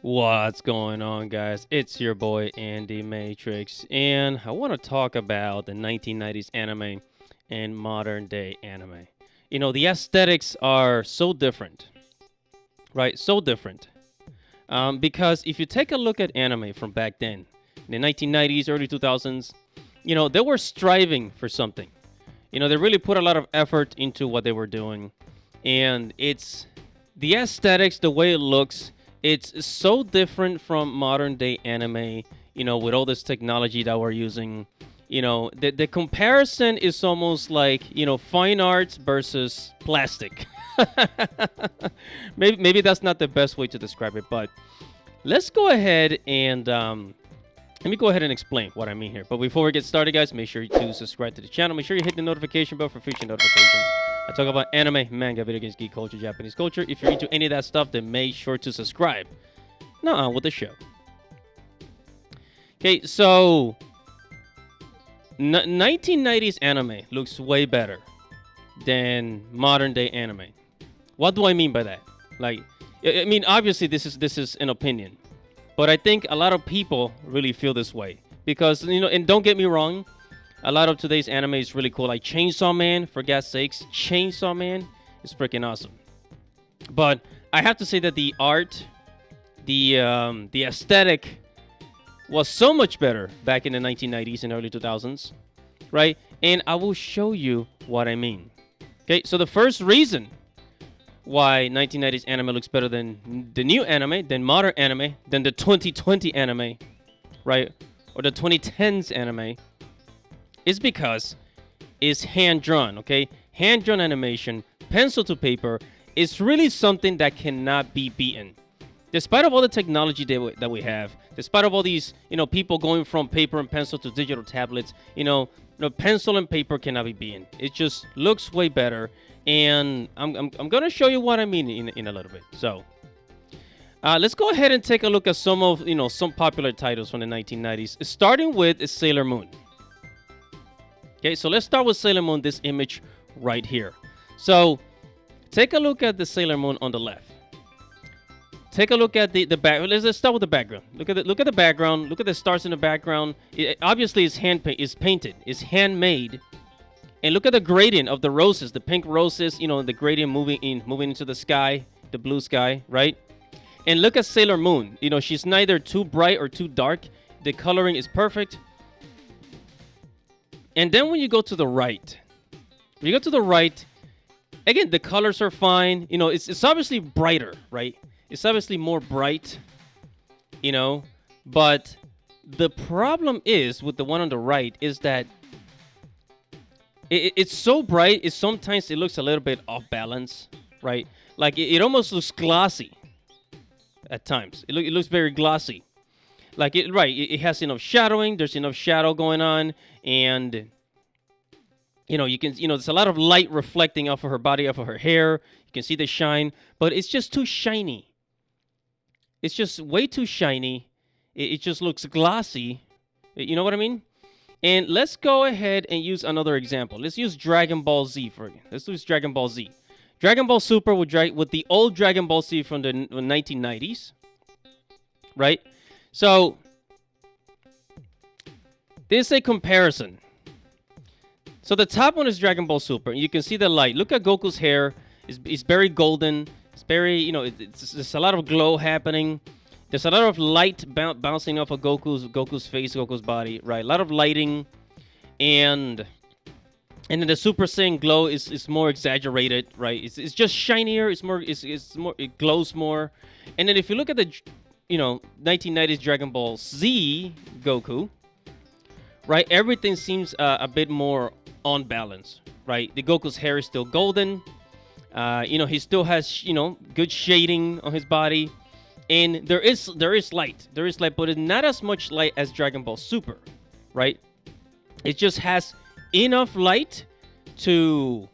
What's going on, guys? It's your boy Andy Matrix, and I want to talk about the 1990s anime and modern day anime. The aesthetics are so different, right? So different. Because if you take a look at anime from back then, in the 1990s, early 2000s, they were striving for something. They really put a lot of effort into what they were doing, and it's the aesthetics, the way it looks. It's so different from modern day anime, with all this technology that we're using. The comparison is almost like, fine arts versus plastic. maybe that's not the best way to describe it, but let's go ahead and let me go ahead and explain what I mean here. But before we get started, guys, make sure to subscribe to the channel. Make sure you hit the notification bell for future notifications. I talk about anime, manga, video games, geek culture, Japanese culture. If you're into any of that stuff, then make sure to subscribe. Now on with the show. Okay, so 1990s anime looks way better than modern day anime. What do I mean by that? I mean, obviously this is an opinion, but I think a lot of people really feel this way because and don't get me wrong. A lot of today's anime is really cool, like Chainsaw Man, for God's sakes. Chainsaw Man is freaking awesome. But I have to say that the art, the aesthetic was so much better back in the 1990s and early 2000s, right? And I will show you what I mean. Okay, so the first reason why 1990s anime looks better than the new anime, than modern anime, than the 2020 anime, right? Or the 2010s anime, is because it's hand-drawn, okay? Hand-drawn animation, pencil to paper, is really something that cannot be beaten. Despite of all the technology that we have, despite of all these, people going from paper and pencil to digital tablets, pencil and paper cannot be beaten. It just looks way better, and I'm gonna show you what I mean in a little bit. So, let's go ahead and take a look at some popular titles from the 1990s, starting with Sailor Moon. Okay, so let's start with Sailor Moon, this image right here. So, take a look at the Sailor Moon on the left. Take a look at the back. Let's start with the background. Look at the background. Look at the stars in the background. Obviously, it's painted. It's handmade. And look at the gradient of the roses, the pink roses. The gradient moving into the sky, the blue sky, right? And look at Sailor Moon. She's neither too bright or too dark. The coloring is perfect. And then when you go to the right, again, the colors are fine. It's obviously brighter, right? It's obviously more bright, but the problem is with the one on the right is that it's so bright, sometimes it looks a little bit off balance, right? Like it almost looks glossy at times. It looks very glossy. It has enough shadowing, there's enough shadow going on, and you can there's a lot of light reflecting off of her body, off of her hair. You can see the shine, but it's just too shiny. It's just way too shiny. It just looks glossy. You know what I mean? And let's go ahead and use another example. Let's use Dragon Ball Z Let's use Dragon Ball Z. Dragon Ball Super with the old Dragon Ball Z from the 1990s, right? So this is a comparison. So the top one is Dragon Ball Super, and you can see the light. Look at Goku's hair. It's very golden. It's very, there's a lot of glow happening. There's a lot of light bouncing off of Goku's face, Goku's body, right? A lot of lighting, and then the Super Saiyan glow is more exaggerated, right? It's just shinier. It's more. It glows more. And then if you look at the 1990s Dragon Ball Z Goku, right? Everything seems a bit more on balance, right? The Goku's hair is still golden. He still has, good shading on his body. And there is light. There is light, but it's not as much light as Dragon Ball Super, right? It just has enough light to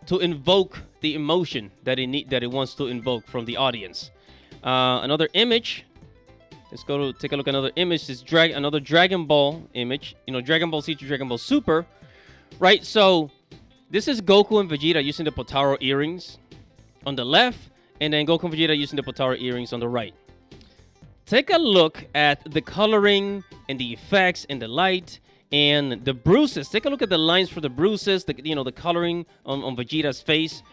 invoke the emotion that it wants to invoke from the audience. Another image. Let's go to take a look at another image. This another Dragon Ball image. Dragon Ball Z to Dragon Ball Super, right? So this is Goku and Vegeta using the Potaro earrings on the left, and then Goku and Vegeta using the Potara earrings on the right. Take a look at the coloring and the effects and the light and the bruises. Take a look at the lines for the bruises, the coloring on Vegeta's face.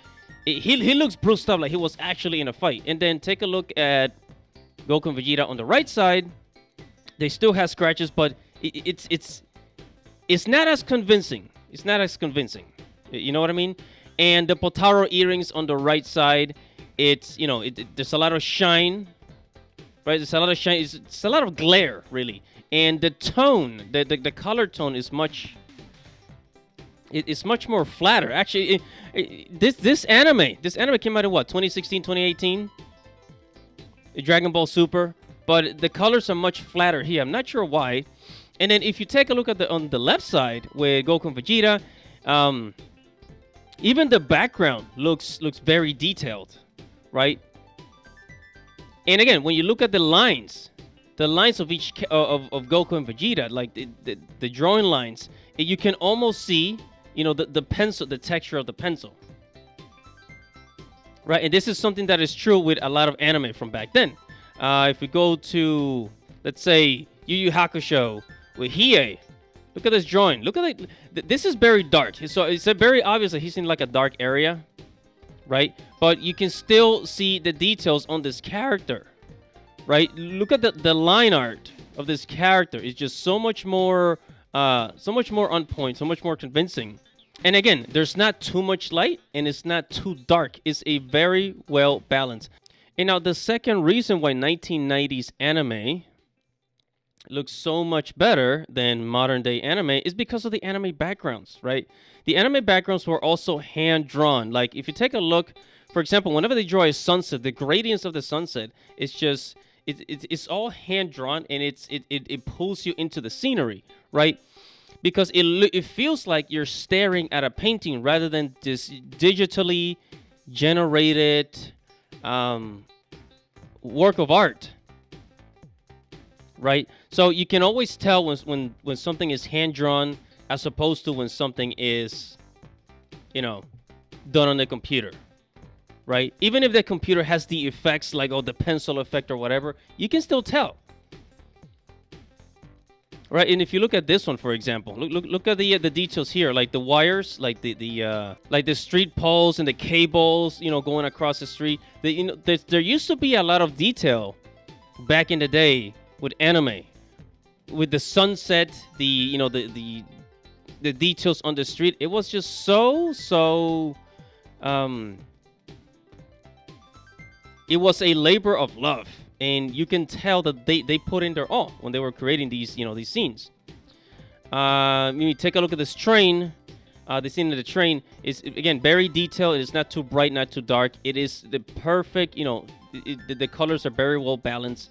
He looks bruised up like he was actually in a fight. And then take a look at Goku and Vegeta on the right side. They still have scratches, but it's not as convincing. It's not as convincing. You know what I mean? And the Potaro earrings on the right side, there's a lot of shine. Right, there's a lot of shine. It's a lot of glare, really, and the tone, the color tone is much. It's much more flatter. Actually, this anime came out in what, 2016, 2018? Dragon Ball Super, but the colors are much flatter here. I'm not sure why. And then if you take a look at on the left side with Goku and Vegeta, even the background looks very detailed, right? And again, when you look at the lines of each of Goku and Vegeta, like the drawing lines, you can almost see, the pencil, the texture of the pencil, right? And this is something that is true with a lot of anime from back then. If we go to, let's say, Yu Yu Hakusho with Hiei, look at this drawing. Look at it. This is very dark. So it's very obvious that he's in like a dark area, right? But you can still see the details on this character, right? Look at the line art of this character. It's just so much more on point, so much more convincing. And again, there's not too much light and it's not too dark. It's a very well balanced. And now the second reason why 1990s anime looks so much better than modern day anime is because of the anime backgrounds, right? The anime backgrounds were also hand drawn. Like if you take a look, for example, whenever they draw a sunset, the gradients of the sunset, it's all hand drawn, and it pulls you into the scenery, right? Because it feels like you're staring at a painting rather than this digitally generated work of art, right? So you can always tell when something is hand drawn as opposed to when something is, done on the computer, right? Even if the computer has the effects like the pencil effect or whatever, you can still tell, right? And if you look at this one, for example, look at the details here, like the wires, like the street poles and the cables, going across the street. There used to be a lot of detail back in the day with anime, with the sunset, the details on the street. It was just so it was a labor of love, and you can tell that they put in their all when they were creating these these scenes. Maybe take a look at this train. The scene of the train is again very detailed. It is not too bright, not too dark. It is the perfect, the colors are very well balanced.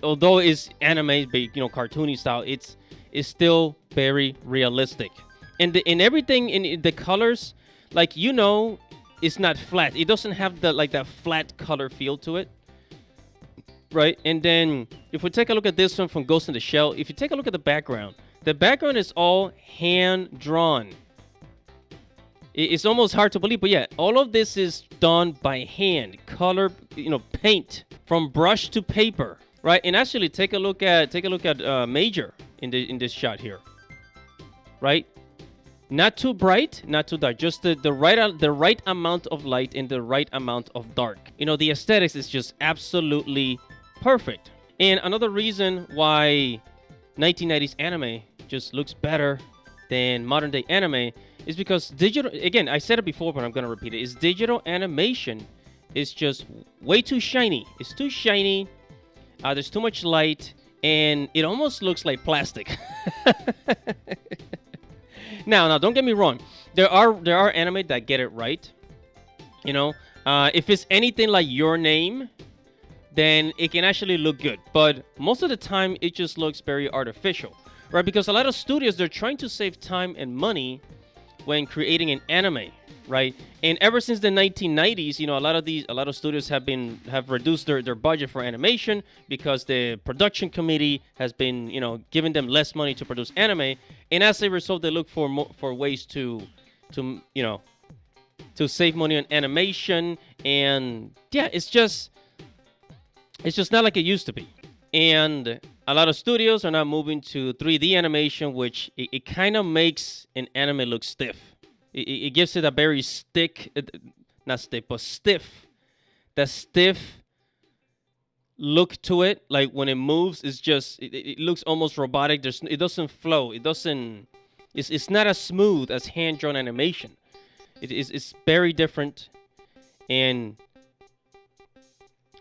Although it's anime, but cartoony style, it's still very realistic. And in everything in the colors, like it's not flat. It doesn't have that flat color feel to it, right? And then if we take a look at this one from Ghost in the Shell, if you take a look at the background is all hand drawn. It's almost hard to believe, but yeah, all of this is done by hand, color, paint from brush to paper, right? And actually, take a look at Major in this shot here, right? Not too bright, not too dark, just the right amount of light and the right amount of dark. The aesthetics is just absolutely perfect. And another reason why 1990s anime just looks better than modern day anime is because digital, again, I said it before, but I'm going to repeat it, is digital animation is just way too shiny. It's too shiny. There's too much light, and it almost looks like plastic. Now, don't get me wrong. There are anime that get it right. If it's anything like Your Name, then it can actually look good. But most of the time, it just looks very artificial, right? Because a lot of studios, they're trying to save time and money when creating an anime, right? And ever since the 1990s, a lot of studios have reduced their budget for animation because the production committee has been, giving them less money to produce anime, and as a result, they look for ways to to save money on animation, and yeah, it's just not like it used to be. And a lot of studios are now moving to 3D animation, which it kind of makes an anime look stiff. It gives it a very not stiff, but stiff. That stiff look to it. Like when it moves, it looks almost robotic. It doesn't flow. It's not as smooth as hand drawn animation. It's very different, and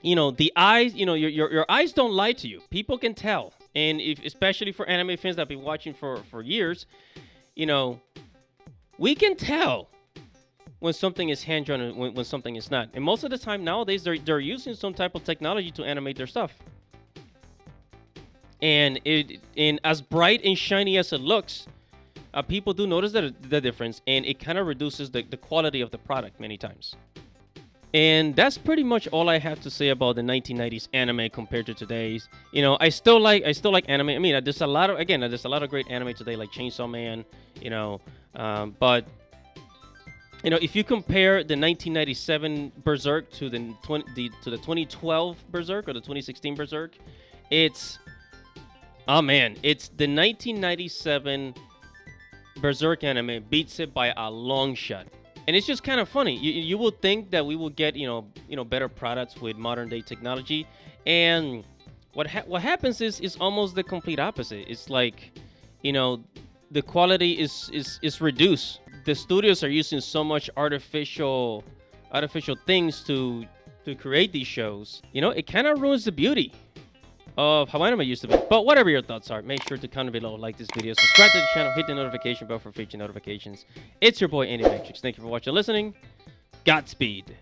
the eyes, your eyes don't lie to you. People can tell. And especially for anime fans that have been watching for years, we can tell when something is hand drawn and when something is not. And most of the time nowadays, they're using some type of technology to animate their stuff. And as bright and shiny as it looks, people do notice the difference, and it kind of reduces the quality of the product many times. And that's pretty much all I have to say about the 1990s anime compared to today's. I still like anime. I mean, there's a lot of great anime today, like Chainsaw Man. But if you compare the 1997 Berserk to the 2012 Berserk or the 2016 Berserk, it's the 1997 Berserk anime beats it by a long shot. And it's just kind of funny. You would think that we will get better products with modern day technology, and what happens is almost the complete opposite. It's like the quality is reduced. The studios are using so much artificial things to create these shows. It kind of ruins the beauty of how anime used to be. But whatever your thoughts are, make sure to comment below, like this video, subscribe to the channel, hit the notification bell for future notifications. It's your boy Andy Matrix. Thank you for watching and listening. Godspeed.